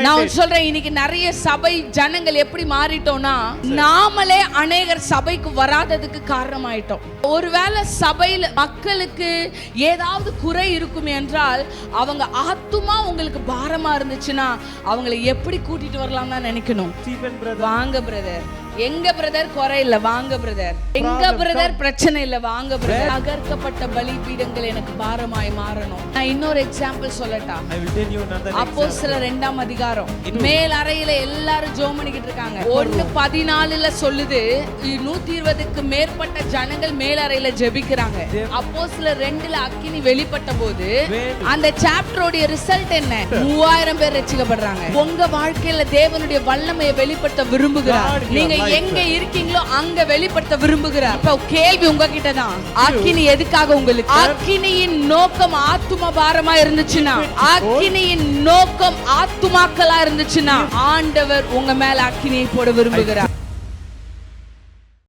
நான் சொல்றேன், இன்னைக்கு நிறைய சபை ஜனங்கள் எப்படி மாறிட்டோம்னா, நாமளே அநேகர் சபைக்கு வராததுக்கு காரணமாயிட்டோம். ஒருவேளை சபையில மக்களுக்கு ஏதாவது குறை இருக்கும் என்றால், அவங்க ஆத்துமா உங்களுக்கு பாரமா இருந்துச்சுன்னா அவங்களை எப்படி கூட்டிட்டு வரலாம் தான் நினைக்கணும். வாங்க பிரதர், எங்க பிரதர் குறை இல்ல, வாங்க பிரதர், எங்க பிரதர் பிரச்சனை இல்ல, வாங்க பிரதர். அகர்க்கப்பட்ட பலிபீடங்கள் எனக்கு பாரமாய் மாறணும். நான் இன்னொரு எக்ஸாம்பிள் சொல்லட்டா? அப்போஸ்தலர் 2ஆம் அதிகாரம் மேல் அறையில எல்லாரும் ஜெபம் பண்ணிக்கிட்டு இருக்காங்க. 1:14 சொல்லுது, 120க்கு மேற்பட்ட ஜனங்கள் மேல் அறையில ஜெபிக்கிறாங்க. அப்போஸ்தலர் 2 அக்கினி வெளிப்பட்ட போது அந்த சாப்டரோட ரிசல்ட் என்ன? 3000 பேர் ரட்சிக்கப்படுறாங்க. உங்க வாழ்க்கையில தேவனுடைய வல்லமையை வெளிப்படுத்த விரும்புகிறார். நீங்க எங்க இருக்கீங்களோ அங்க வெளிப்படுத்த விரும்புகிறார். இப்ப கேள்வி உங்ககிட்ட தான், அக்கினி எதுக்காக உங்களுக்கு? அக்கினியின் நோக்கம் ஆத்தும பாரமா இருந்துச்சுன்னா, அக்கினியின் நோக்கம் ஆத்துமாக்களா இருந்துச்சுன்னா, ஆண்டவர் உங்க மேல அக்கினியை போட விரும்புகிறார்.